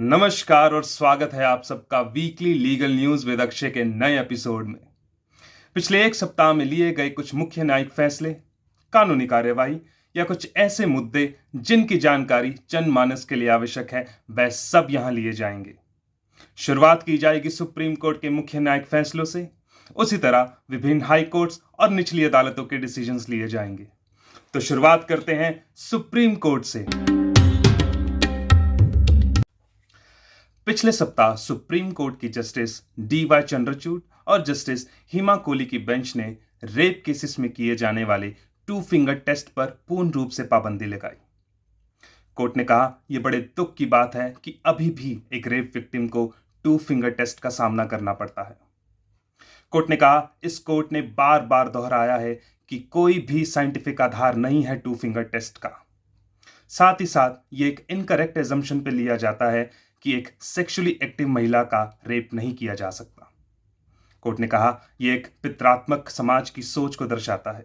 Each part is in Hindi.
नमस्कार और स्वागत है आप सबका weekly legal news with Akshay के नए एपिसोड में। पिछले एक सप्ताह में लिए गए कुछ मुख्य न्यायिक फैसले, कानूनी कार्यवाही या कुछ ऐसे मुद्दे जिनकी जानकारी जनमानस के लिए आवश्यक है, वह सब यहां लिए जाएंगे। शुरुआत की जाएगी सुप्रीम कोर्ट के मुख्य न्यायिक फैसलों से। उसी तरह विभिन्न हाई कोर्ट्स और निचली अदालतों के डिसीजंस लिए जाएंगे। तो शुरुआत करते हैं सुप्रीम कोर्ट से। पिछले सप्ताह सुप्रीम कोर्ट की जस्टिस डी.वाई. चंद्रचूड़ और जस्टिस हिमा कोहली की बेंच ने रेप केसेस में किए जाने वाले 2 फिंगर टेस्ट पर पूर्ण रूप से पाबंदी लगाई। कोर्ट ने कहा यह बड़े दुख की बात है कि अभी भी एक रेप विक्टिम को 2 फिंगर टेस्ट का सामना करना पड़ता है। कोर्ट ने कहा इस कोर्ट ने बार बार दोहराया है कि कोई भी साइंटिफिक आधार नहीं है 2 फिंगर टेस्ट का। साथ ही साथ ये एक इनकरेक्ट एजम्पशन पे लिया जाता है कि एक सेक्सुअली एक्टिव महिला का रेप नहीं किया जा सकता। कोर्ट ने कहा यह एक पितरात्मक समाज की सोच को दर्शाता है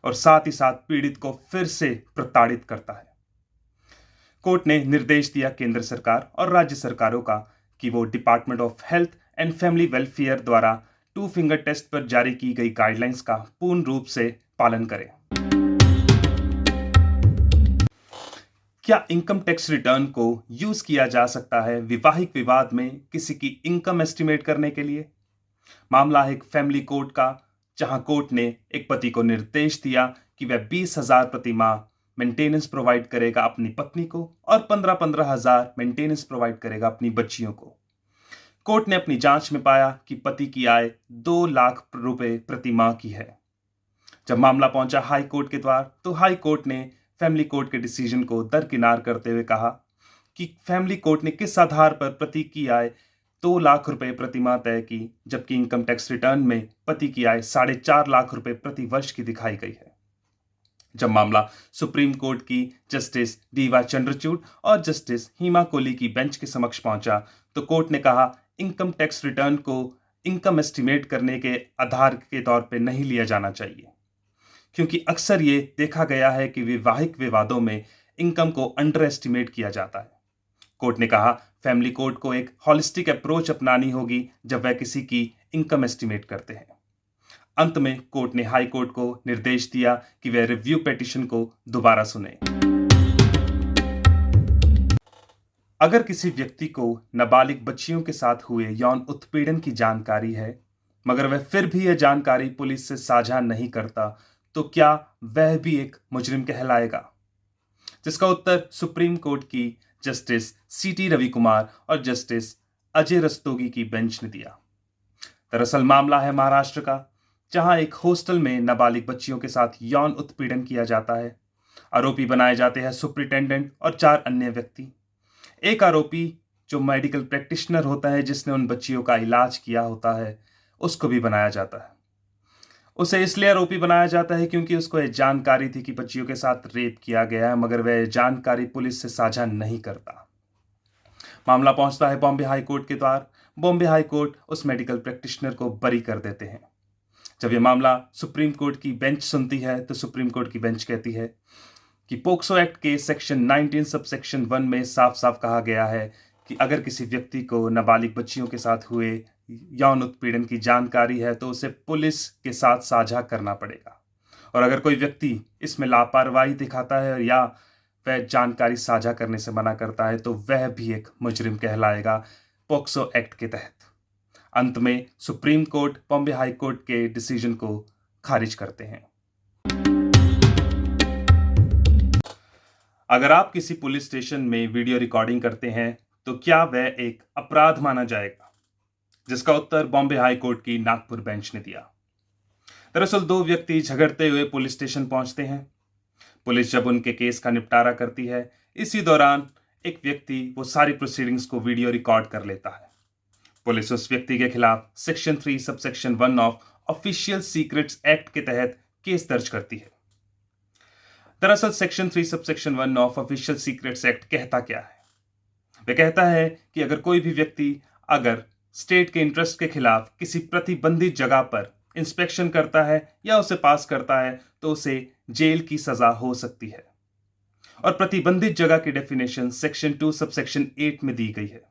और साथ ही साथ पीड़ित को फिर से प्रताड़ित करता है। कोर्ट ने निर्देश दिया केंद्र सरकार और राज्य सरकारों का कि वो department of health and family welfare द्वारा 2 फिंगर टेस्ट पर जारी की गई गाइडलाइंस का पूर्ण रूप से पालन करें। क्या इनकम टैक्स रिटर्न को यूज किया जा सकता है विवाहिक विवाद में किसी की इनकम एस्टिमेट करने के लिए? मामला है एक फैमिली कोर्ट का, जहां कोर्ट ने एक पति को निर्देश दिया कि वह 20,000 प्रति माह मेंटेनेंस प्रोवाइड करेगा अपनी पत्नी को और 15,000 मेंटेनेंस प्रोवाइड करेगा अपनी बच्चियों को। कोर्ट ने अपनी जांच में पाया कि पति की आय 2 लाख रुपए प्रति माह की है। जब मामला पहुंचा हाई कोर्ट के द्वार, तो हाई कोर्ट ने फैमिली कोर्ट के डिसीजन को दरकिनार करते हुए कहा कि फैमिली कोर्ट ने किस आधार पर पति की आय 2 लाख रुपए प्रति माह तय की, जबकि इनकम टैक्स रिटर्न में पति की आय 4.5 लाख रुपए प्रति वर्ष की दिखाई गई है। जब मामला सुप्रीम कोर्ट की जस्टिस डी.वाई. चंद्रचूड़ और जस्टिस हिमा कोहली की बेंच के समक्ष पहुंचा, तो कोर्ट ने कहा इनकम टैक्स रिटर्न को इनकम एस्टिमेट करने के आधार के तौर पर नहीं लिया जाना चाहिए, क्योंकि अक्सर ये देखा गया है कि वैवाहिक विवादों में इनकम को अंडर एस्टिमेट किया जाता है। कोर्ट ने कहा फैमिली कोर्ट को एक हॉलिस्टिक अप्रोच अपनानी होगी जब वह किसी की इनकम एस्टिमेट करते हैं। अंत में कोर्ट ने हाई कोर्ट को निर्देश दिया कि वह रिव्यू पिटीशन को दोबारा सुने। अगर किसी व्यक्ति को नाबालिग बच्चियों के साथ हुए यौन उत्पीड़न की जानकारी है, मगर वह फिर भी यह जानकारी पुलिस से साझा नहीं करता, तो क्या वह भी एक मुजरिम कहलाएगा? जिसका उत्तर सुप्रीम कोर्ट की जस्टिस सी.टी. रविकुमार और जस्टिस अजय रस्तोगी की बेंच ने दिया। दरअसल मामला है महाराष्ट्र का, जहां एक हॉस्टल में नाबालिग बच्चियों के साथ यौन उत्पीड़न किया जाता है। आरोपी बनाए जाते हैं सुप्रिंटेंडेंट और 4 अन्य व्यक्ति। एक आरोपी जो मेडिकल प्रैक्टिशनर होता है, जिसने उन बच्चियों का इलाज किया होता है, उसको भी बनाया जाता है। उसे इसलिए आरोपी बनाया जाता है क्योंकि उसको यह जानकारी थी कि बच्चियों के साथ रेप किया गया है, मगर वह जानकारी पुलिस से साझा नहीं करता। मामला पहुंचता है बॉम्बे हाई कोर्ट के द्वार। बॉम्बे हाई कोर्ट उस मेडिकल प्रैक्टिशनर को बरी कर देते हैं। जब यह मामला सुप्रीम कोर्ट की बेंच सुनती है, तो सुप्रीम कोर्ट की बेंच कहती है कि पोक्सो एक्ट के सेक्शन 19 सब सेक्शन 1 में साफ साफ कहा गया है कि अगर किसी व्यक्ति को नाबालिग बच्चियों के साथ हुए यौन उत्पीड़न की जानकारी है, तो उसे पुलिस के साथ साझा करना पड़ेगा, और अगर कोई व्यक्ति इसमें लापरवाही दिखाता है या वह जानकारी साझा करने से मना करता है, तो वह भी एक मुजरिम कहलाएगा पोक्सो एक्ट के तहत। अंत में supreme court Bombay high court के डिसीजन को खारिज करते हैं। अगर आप किसी पुलिस स्टेशन में वीडियो रिकॉर्डिंग करते हैं, तो क्या वह एक अपराध माना जाएगा? जिसका उत्तर बॉम्बे हाई कोर्ट की नागपुर बेंच ने दिया। दरअसल 2 व्यक्ति झगड़ते हुए पुलिस स्टेशन पहुंचते हैं। पुलिस जब उनके केस का निपटारा करती है, इसी दौरान एक व्यक्ति वो सारी प्रोसीडिंग्स को वीडियो रिकॉर्ड कर लेता है। पुलिस उस व्यक्ति के खिलाफ section 3 subsection 1 of official secrets act के तहत केस दर्ज करती है। दरअसल section 3 subsection 1 of official secrets act कहता क्या है? वह कहता है कि अगर कोई भी व्यक्ति अगर स्टेट के इंटरेस्ट के खिलाफ किसी प्रतिबंधित जगह पर इंस्पेक्शन करता है या उसे पास करता है, तो उसे जेल की सजा हो सकती है। और प्रतिबंधित जगह की डेफिनेशन सेक्शन 2 सबसेक्शन 8 में दी गई है।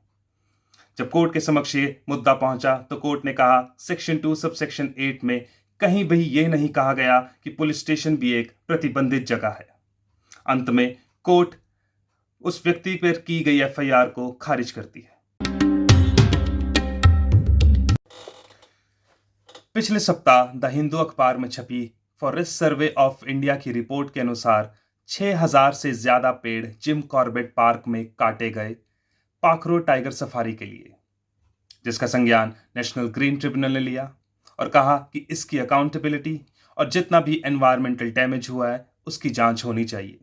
जब कोर्ट के समक्ष ये मुद्दा पहुंचा तो कोर्ट ने कहा सेक्शन 2 सबसेक्शन 8 में कहीं भी यह नहीं कहा गया कि पुलिस स्टेशन भी एक प्रतिबंधित जगह है। अंत में कोर्ट उस व्यक्ति पर की गई एफआईआर को खारिज करती है। पिछले सप्ताह द हिंदू अखबार में छपी फॉरेस्ट सर्वे ऑफ इंडिया की रिपोर्ट के अनुसार 6000 से ज्यादा पेड़ जिम कॉर्बेट पार्क में काटे गए पाखरो टाइगर सफारी के लिए, जिसका संज्ञान नेशनल ग्रीन ट्रिब्यूनल ने लिया और कहा कि इसकी अकाउंटेबिलिटी और जितना भी एनवायरमेंटल डैमेज हुआ है उसकी जांच होनी चाहिए।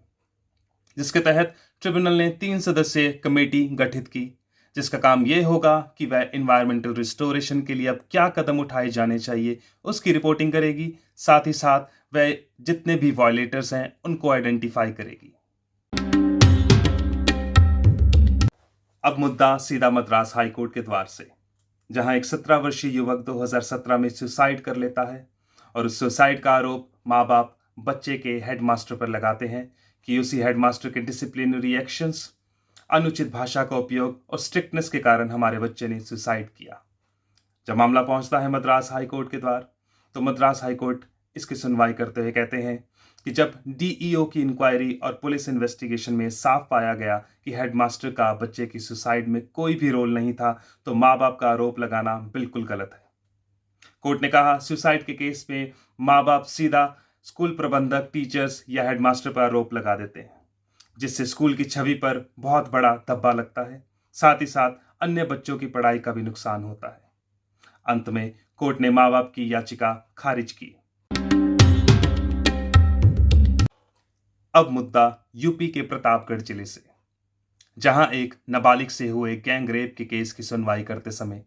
जिसके तहत ट्रिब्यूनल ने 3 सदस्यीय कमेटी गठित की, जिसका काम यह होगा कि वह एनवायरमेंटल रिस्टोरेशन के लिए अब क्या कदम उठाए जाने चाहिए उसकी रिपोर्टिंग करेगी। साथ ही साथ वह जितने भी वायलेटर्स हैं उनको आइडेंटिफाई करेगी। अब मुद्दा सीधा मद्रास हाईकोर्ट के द्वार से, जहां एक 17 वर्षीय युवक 2017 में सुसाइड कर लेता है और उस सुसाइड का आरोप माँ बाप बच्चे के हेडमास्टर पर लगाते हैं कि उसी हेडमास्टर के डिसिप्लिनरी एक्शंस, अनुचित भाषा का उपयोग और स्ट्रिक्टनेस के कारण हमारे बच्चे ने सुसाइड किया। जब मामला पहुंचता है मद्रास हाईकोर्ट के द्वार तो मद्रास हाईकोर्ट इसकी सुनवाई करते हुए कहते हैं कि जब डीईओ की इंक्वायरी और पुलिस इन्वेस्टिगेशन में साफ पाया गया कि हेडमास्टर का बच्चे की सुसाइड में कोई भी रोल नहीं था तो माँ बाप का आरोप लगाना बिल्कुल गलत है। कोर्ट ने कहा सुसाइड के केस में माँ बाप सीधा स्कूल प्रबंधक, टीचर्स या हेडमास्टर पर आरोप लगा देते हैं, जिससे स्कूल की छवि पर बहुत बड़ा धब्बा लगता है। साथ ही साथ अन्य बच्चों की पढ़ाई का भी नुकसान होता है। अंत में कोर्ट ने माँ बाप की याचिका खारिज की। अब मुद्दा यूपी के प्रतापगढ़ जिले से, जहां एक नाबालिग से हुए गैंग रेप के केस की सुनवाई करते समय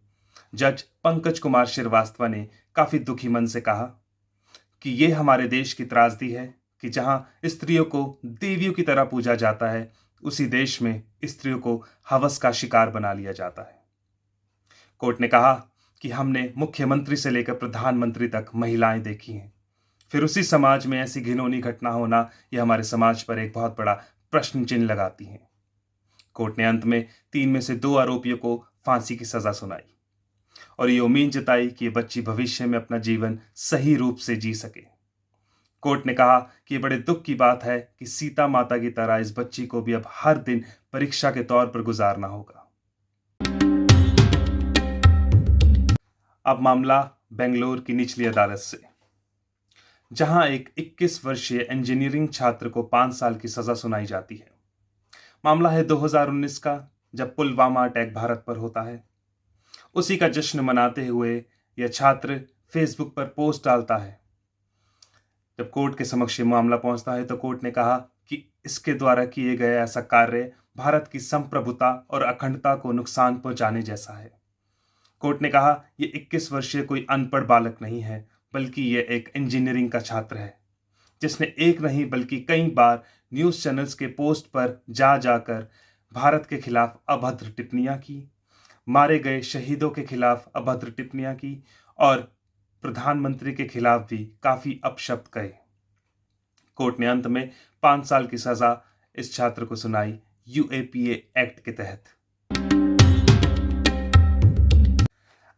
जज पंकज कुमार श्रीवास्तव ने काफी दुखी मन से कहा कि यह हमारे देश की त्रासदी है कि जहां स्त्रियों को देवियों की तरह पूजा जाता है, उसी देश में स्त्रियों को हवस का शिकार बना लिया जाता है। कोर्ट ने कहा कि हमने मुख्यमंत्री से लेकर प्रधानमंत्री तक महिलाएं देखी हैं, फिर उसी समाज में ऐसी घिनौनी घटना होना यह हमारे समाज पर एक बहुत बड़ा प्रश्न चिन्ह लगाती है। कोर्ट ने अंत में 3 में से 2 आरोपियों को फांसी की सजा सुनाई और ये उम्मीद जताई कि ये बच्ची भविष्य में अपना जीवन सही रूप से जी सके। कोर्ट ने कहा कि ये बड़े दुख की बात है कि सीता माता की तरह इस बच्ची को भी अब हर दिन परीक्षा के तौर पर गुजारना होगा। अब मामला बेंगलोर की निचली अदालत से, जहां एक 21 वर्षीय इंजीनियरिंग छात्र को 5 साल की सजा सुनाई जाती है। मामला है 2019 का, जब पुलवामा अटैक भारत पर होता है। उसी का जश्न मनाते हुए यह छात्र फेसबुक पर पोस्ट डालता है। जब कोर्ट के समक्ष मामला पहुंचता है तो कोर्ट ने कहा कि इसके द्वारा किए गए ऐसा कार्य भारत की संप्रभुता और अखंडता को नुकसान पहुंचाने जैसा है। कोर्ट ने कहा यह 21 वर्षीय कोई अनपढ़ बालक नहीं है, बल्कि यह एक इंजीनियरिंग का छात्र है, जिसने एक नहीं बल्कि कई बार न्यूज़ चैनल्स के पोस्ट पर जा जाकर भारत के खिलाफ अभद्र टिप्पणियां की, मारे गए शहीदों के खिलाफ अभद्र टिप्पणियां की और प्रधानमंत्री के खिलाफ भी काफी अपशब्द कहे। कोर्ट ने अंत में 5 साल की सजा इस छात्र को सुनाई यूएपीए एक्ट के तहत।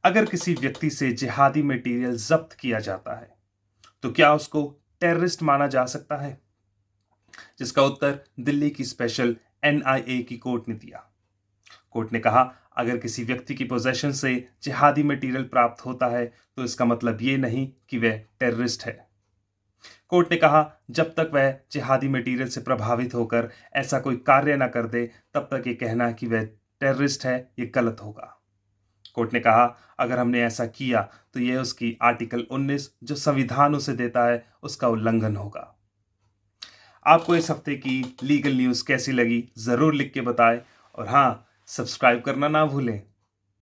अगर किसी व्यक्ति से जिहादी मटेरियल जब्त किया जाता है तो क्या उसको टेररिस्ट माना जा सकता है? जिसका उत्तर दिल्ली की स्पेशल एनआईए की कोर्ट ने दिया। कोर्ट ने कहा अगर किसी व्यक्ति की पोजेशन से जिहादी मटेरियल प्राप्त होता है तो इसका मतलब ये नहीं कि वह टेररिस्ट है। कोर्ट ने कहा जब तक वह जिहादी मटेरियल से प्रभावित होकर ऐसा कोई कार्य न कर दे तब तक ये कहना कि वह टेररिस्ट है ये गलत होगा। कोर्ट ने कहा अगर हमने ऐसा किया तो यह उसकी आर्टिकल 19 जो संविधान उसे देता है उसका उल्लंघन होगा। आपको इस हफ्ते की लीगल न्यूज़ कैसी लगी जरूर लिख के बताएं और हाँ, सब्सक्राइब करना ना भूलें।